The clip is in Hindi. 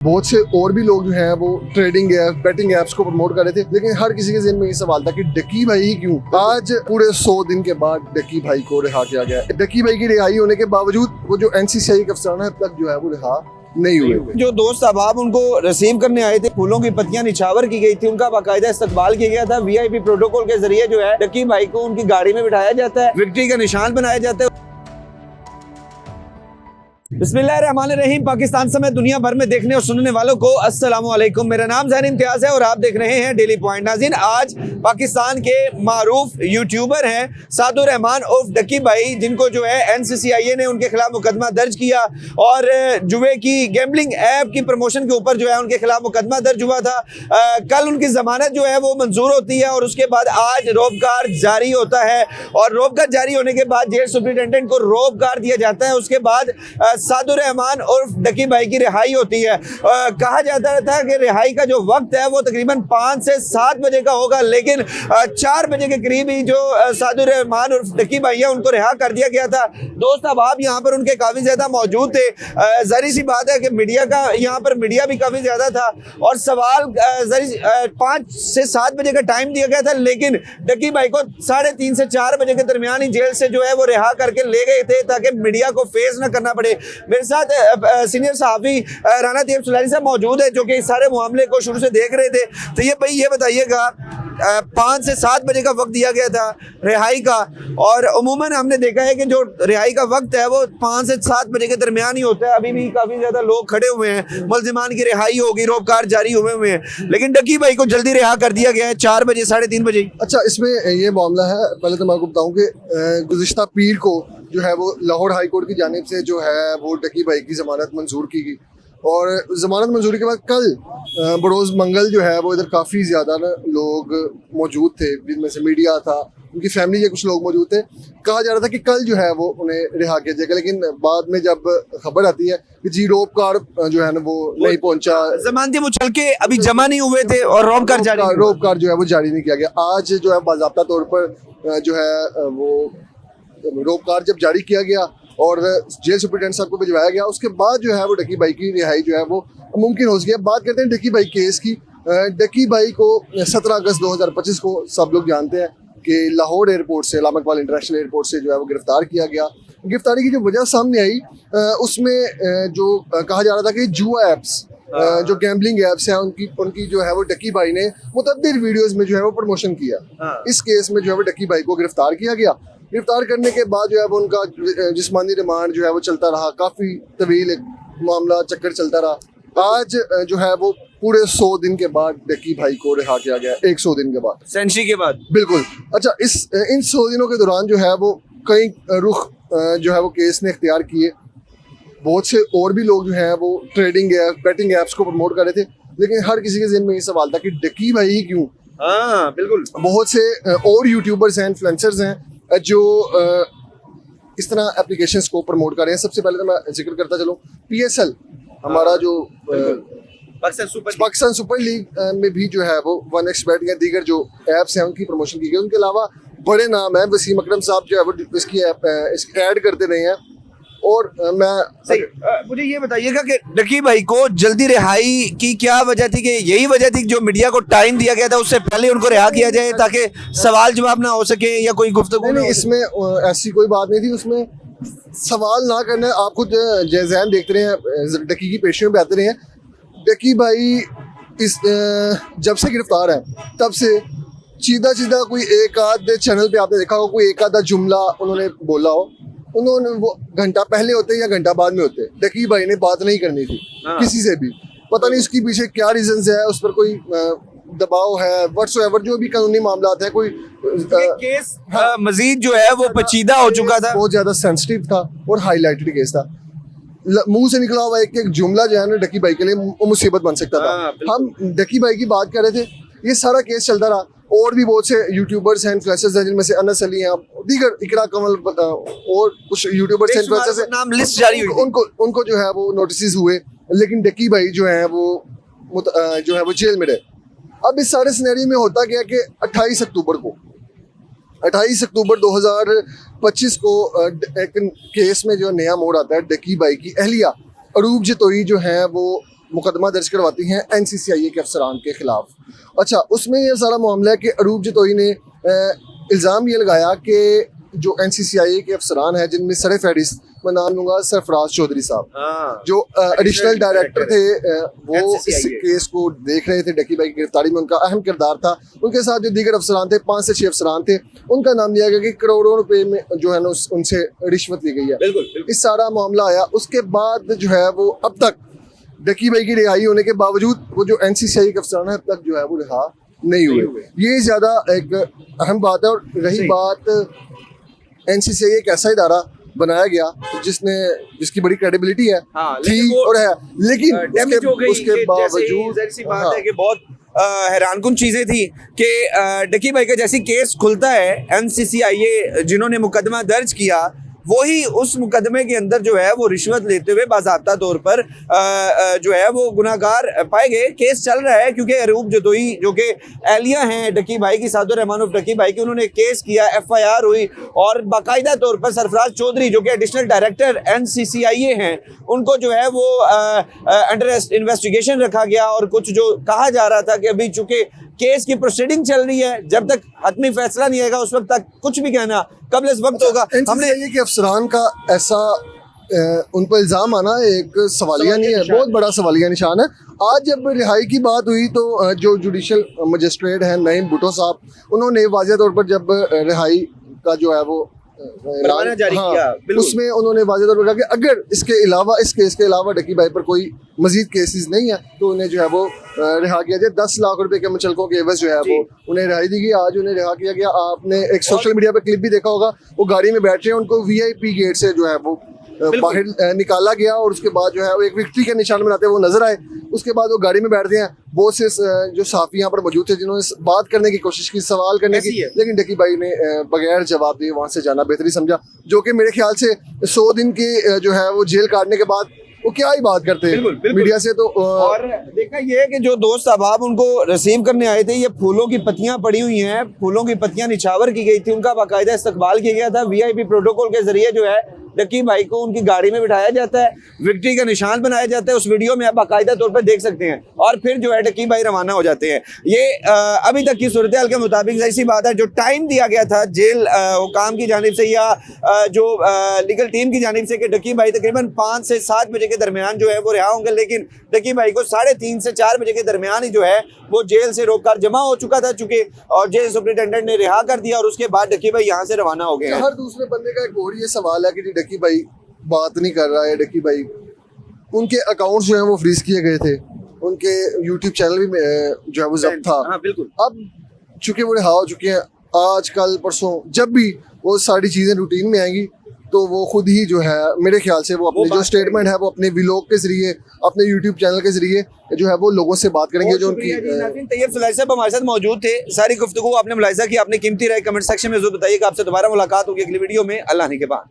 बहुत से और भी लोग जो हैं वो ट्रेडिंग ऐप बेटिंग ऐप्स को प्रमोट कर रहे थे, लेकिन हर किसी के ज़हन में ये सवाल था कि डकी भाई ही क्यों। आज पूरे 100 दिन के बाद डकी भाई को रिहा किया गया। डकी भाई की रिहाई होने के बावजूद वो जो NCCI के अफसरान है अब तक जो है वो रिहा नहीं हुए। जो दोस्त अहबाब उनको रिसीव करने आए थे, फूलों की पत्तियां निछावर की गई थी, उनका बाकायदा इस्तकबाल किया गया था। VIP प्रोटोकॉल के जरिए जो है डकी भाई को उनकी गाड़ी में बिठाया जाता है, विक्ट्री का निशान बनाया जाता है। बिस्मिल्लाहिर्रहमानिर्रहीम। पाकिस्तान समेत दुनिया भर में देखने और सुनने वालों को अस्सलाम वालेकुम। मेरा नाम ज़ैन इम्तियाज़ है और आप देख रहे हैं डेली पॉइंट। नाज़रीन, आज पाकिस्तान के मारूफ यूट्यूबर हैं सादुर रहमान उर्फ डकी भाई, जिनको जो है NCCI ने उनके खिलाफ मुकदमा दर्ज किया और जुए की गैम्बलिंग ऐप की प्रमोशन के ऊपर जो है उनके खिलाफ मुकदमा दर्ज हुआ था। कल उनकी जमानत जो है वो मंजूर होती है और उसके बाद आज रोबकार जारी होता है और रोबकार जारी होने के बाद जेल सुप्रिटेंडेंट को रोबकार दिया जाता है। उसके बाद सादुर रहमान उर्फ डकी भाई की रिहाई होती है। कहा जाता था कि रिहाई का जो वक्त है वो तकरीबन 5 से 7 बजे का होगा, लेकिन 4 बजे के करीब ही जो सादुर रहमान उर्फ डकी भाई है उनको रिहा कर दिया गया था। दोस्त अहबाब यहाँ पर उनके काफ़ी ज़्यादा मौजूद थे। ज़ाहिर सी बात है कि मीडिया का यहाँ पर मीडिया भी काफ़ी ज़्यादा था और सवाल 5 से 7 बजे का टाइम दिया गया था, लेकिन डकी भाई को 3:30 से 4 बजे के दरमियान ही जेल से जो है वो रिहा करके ले गए थे ताकि मीडिया को फेस न करना पड़े। मेरे साथ सीनियर सहाफ़ी राना तैयब सुलानी साहब मौजूद है जो कि इस सारे मामले को शुरू से देख रहे थे। तो ये भाई ये बताइएगा, 5 से 7 बजे का वक्त दिया गया था रिहाई का और उमूमन हमने देखा है कि जो रिहाई का वक्त है वो 5 से 7 बजे के दरमियान ही होता है। अभी भी काफ़ी ज़्यादा लोग खड़े हुए हैं, मुल्ज़िमान की रिहाई होगी, रोबकार जारी हुए हैं, लेकिन डकी भाई को जल्दी रिहा कर दिया गया है 4 बजे 3:30 बजे। अच्छा, इसमें ये मामला है, पहले तो मैं आपको बताऊं कि गुज़िश्ता पीर को जो है वो लाहौर हाई कोर्ट की जानिब से जो है वो डकी भाई की ज़मानत मंजूर की गई और ज़मानत मंजूरी के बाद कल बरोज़ मंगल जो है वो इधर काफ़ी ज़्यादा ना लोग मौजूद थे, जिनमें से मीडिया था, उनकी फैमिली के कुछ लोग मौजूद थे। कहा जा रहा था कि कल जो है वो उन्हें रिहा किया जाएगा, लेकिन बाद में जब खबर आती है कि जी रोबकार जो है ना वो नहीं पहुंचा, जमानती मुचल के अभी जमा नहीं हुए थे और रोबकार जो है वो जारी नहीं किया गया। आज जो है बाज़ाब्ता तौर पर जो है वो रोबकार जब जारी किया गया और जेल सुप्रिटेंडेंट साहब को भिजवाया गया, उसके बाद जो है वो डकी भाई की रिहाई जो है वो मुमकिन हो सकी। बात करते हैं डकी भाई केस की। डकी भाई को 17 अगस्त 2025 को सब लोग जानते हैं कि लाहौर एयरपोर्ट से, अल्लामा इकबाल इंटरनेशनल एयरपोर्ट से जो है वो गिरफ्तार किया गया। गिरफ्तारी की जो वजह सामने आई उसमें जो कहा जा रहा था कि जुआ ऐप्स, जो गैम्बलिंग ऐप्स हैं, उनकी जो है वो डकी भाई ने मुतअद्दिद वीडियोज़ में जो है वो प्रमोशन किया। इस केस में जो है वो डकी भाई को गिरफ्तार किया गया। गिरफ्तार करने के बाद जो है वो उनका जिस्मानी रिमांड जो है वो चलता रहा, काफ़ी तवील एक मामला चक्कर चलता रहा। आज जो है वो पूरे 100 दिन के बाद डकी भाई को रिहा किया गया, 100 दिन के बाद, सेंचुरी के बाद। बिल्कुल। अच्छा, इन 100 दिनों के दौरान जो है वो कई रुख जो है वो केस ने इख्तियार किए। बहुत से और भी लोग जो हैं वो ट्रेडिंग ऐप बेटिंग ऐप्स को प्रमोट कर रहे थे, लेकिन हर किसी के ज़हन में ये सवाल था कि डकी भाई ही क्यों। हाँ बिल्कुल। बहुत से और यूट्यूबर्स हैं, इन्फ्लुएंसर्स हैं जो इस तरह एप्लीकेशंस को प्रमोट कर रहे हैं। सबसे पहले तो मैं जिक्र करता चलूँ, PSL हमारा जो पाकिस्तान सुपर लीग में भी जो है वो 1xBet या दीगर जो ऐप्स हैं उनकी प्रमोशन की गई। उनके अलावा बड़े नाम हैं, वसीम अकरम साहब जो है वो इसकी ऐड करते रहे हैं। और मुझे ये बताइएगा कि डकी भाई को जल्दी रिहाई की क्या वजह थी? कि यही वजह थी जो मीडिया को टाइम दिया गया था उससे पहले उनको रिहा किया जाए ताकि सवाल जवाब ना हो सके या कोई गुफ्तगू? नहीं, इसमें ऐसी कोई बात नहीं थी। उसमें सवाल ना करना, आप खुद जैज़ैन देखते रहे हैं, डकी की पेशियों में आते रहे हैं। डकी भाई इस जब से गिरफ्तार है तब से सीधा कोई एक आध चैनल पे आपने देखा हो, कोई एक आधा जुमला उन्होंने बोला हो, उन्होंने वो घंटा पहले होते या घंटा बाद में होते, डकी भाई ने बात नहीं करनी थी किसी से भी। पता नहीं उसके पीछे क्या रीजंस है, उस पर कोई दबाव है, व्हाट्सएवर जो भी कानूनी मामला है, कोई केस मजीद जो है वो पेचीदा हो चुका था, बहुत ज्यादा सेंसिटिव था और हाईलाइटेड केस था। मुंह से निकला हुआ एक जुमला जो है ना डकी भाई के लिए मुसीबत बन सकता था। हम डकी भाई की बात कर रहे थे, ये सारा केस चलता रहा। और भी बहुत से यूट्यूबर्स हैं, इन्फ्लुएंसर्स हैं, जिनमें से अनस अली हैं, दीगर इकरा कमल और कुछ यूट्यूबर्स हैं, इन्फ्लुएंसर्स हैं, नाम लिस्ट जारी हुई, उनको जो है वो नोटिस हुए, लेकिन डकी भाई जो है वो जेल में रहे। अब इस सारे सिनेरियो में होता क्या कि 28 अक्टूबर 2025 को एक केस में जो नया मोड़ आता है। डकी भाई की अहलिया अरूब जतोई जो है वो मुकदमा दर्ज करवाती हैं NCCIA के अफसरान के खिलाफ। अच्छा, उसमें ये सारा मामला है कि अरूप जतोई ने इल्ज़ाम ये लगाया कि जो NCCIA के अफसरान हैं, जिनमें सर फहरिस्त मैं नाम लूँगा सरफराज चौधरी साहब, जो एडिशनल डायरेक्टर थे, वो इस केस को देख रहे थे। डकी भाई की गिरफ्तारी में उनका अहम किरदार था। उनके साथ जो दीगर अफसरान थे, 5 से 6 अफसरान थे, उनका नाम लिया गया कि करोड़ों रुपए में जो है ना उनसे रिश्वत ली गई है। बिल्कुल। इस सारा मामला आया। उसके बाद जो है वो अब तक डकी भाई की रिहाई होने के बावजूद वो जो NCCIA के अफसरान है, अब तक जो है वो रिहा नहीं हुए। ये ज़्यादा एक अहम बात है। और रही बात NCCIA एक ऐसा इदारा बनाया गया जिसकी बड़ी क्रेडिबिलिटी है, थी और है, लेकिन उसके बावजूद सी बात है कि बहुत हैरानकुन चीजें थी कि डकी भाई का जैसे केस खुलता है, NCCIA जिन्होंने मुकदमा दर्ज किया, वही उस मुकदमे के अंदर जो है वो रिश्वत लेते हुए बाज़ाब्ता तौर पर जो है वो गुनाहगार पाए गए। केस चल रहा है क्योंकि अरूप जतोई जो कि एहलिया हैं डकी भाई की, सादुर रहमान उर्फ डकी भाई की, उन्होंने केस किया, FIR हुई और बाकायदा तौर पर सरफराज चौधरी जो कि एडिशनल डायरेक्टर NCCIA हैं, उनको जो है वो अंडर इन्वेस्टिगेशन रखा गया। और कुछ जो कहा जा रहा था कि अभी चूंकि केस की प्रोसीडिंग चल रही है, जब तक हतमी फैसला नहीं आएगा उस वक्त तक कुछ भी कहना कबल इस वक्त होगा। हमने ये कि अफसरान का ऐसा उन पर इल्ज़ाम आना एक सवालिया नहीं है, बहुत बड़ा सवालिया निशान है। आज जब रिहाई की बात हुई तो जो जुडिशल मजिस्ट्रेट हैं नईम भुट्टो साहब, उन्होंने वाज़ेह तौर पर जब रिहाई का जो है वो परवाना जारी किया, उसमें उन्होंने वाज़ेह तौर पर कहा कि अगर इसके अलावा इस केस के अलावा डकी भाई पर कोई मजीद केसेस नहीं है तो उन्हें जो है वो रिहा किया जाए। 10 लाख रुपए के मुचलकों के एवज जो है वो उन्हें रिहाई दी गई। आज उन्हें रिहा किया गया। आपने एक सोशल मीडिया पे क्लिप भी देखा होगा, वो गाड़ी में बैठ रहे हैं, उनको VIP गेट से जो है वो बाहर निकाला गया और उसके बाद जो है वो एक विक्ट्री के निशान बनाते हुए वो नजर आए। उसके बाद वो गाड़ी में बैठते हैं। बहुत से जो साफी यहाँ पर मौजूद थे जिन्होंने बात करने की कोशिश की, सवाल करने की, लेकिन डकी भाई ने बगैर जवाब दिए वहाँ से जाना बेहतरी समझा, जो कि मेरे ख्याल से 100 दिन के जो है वो जेल काटने के बाद वो क्या ही बात करते हैं मीडिया से। तो और देखा ये है कि जो दोस्त अहबाब उनको रिसीव करने आए थे, ये फूलों की पत्तियां पड़ी हुई हैं, फूलों की पत्तियां निछावर की गई थी, उनका बाकायदा इस्तकबाल किया गया था। VIP प्रोटोकॉल के जरिए जो है डकी भाई को उनकी गाड़ी में बिठाया जाता है, विक्ट्री का निशान बनाया जाता है, उस वीडियो में आप बाकायदा तौर पर देख सकते हैं, और फिर जो है डकी भाई रवाना हो जाते हैं। ये अभी तक की सूरत हाल के मुताबिक ऐसी बात है, जो टाइम दिया गया था जेल हुकाम की जानिब से या जो लीगल टीम की जानिब से कि डकी भाई तकरीबन 5 से 7 बजे के दरमियान जो है वो रिहा होंगे, लेकिन डकी भाई को 3:30 से 4 बजे के दरमियान ही जो है वो जेल से रोककर जमा हो चुका था चूंकि, और जेल सुपरिटेंडेंट ने रिहा कर दिया और उसके बाद डकी भाई यहाँ से रवाना हो गए। हर दूसरे बंदे का एक और ये सवाल है कि डकी भाई बात नहीं कर रहा है। डकी भाई उनके अकाउंट्स जो हैं वो फ्रीज किए गए थे, उनके YouTube चैनल भी जो है वो जब्त था। अब चूंकि वो रिहा हो चुके हैं, आज कल परसों जब भी वो सारी चीज़ें रूटीन में आएंगी तो वो खुद ही जो है मेरे ख्याल से वो अपने जो स्टेटमेंट है वो अपने व्लॉग के जरिए, अपने YouTube चैनल के जरिए जो है वो लोगों से बात करेंगे। जो उनकी तैयब सलाही साहब हमारे साथ मौजूद थे। सारी गुफ्तगू आपने मुलाहिजा की, आपने कीमती राय कमेंट सेक्शन में जरूर बताइएगा। आपसे दोबारा मुलाकात होगी अगली वीडियो में। अल्लाह के बाद।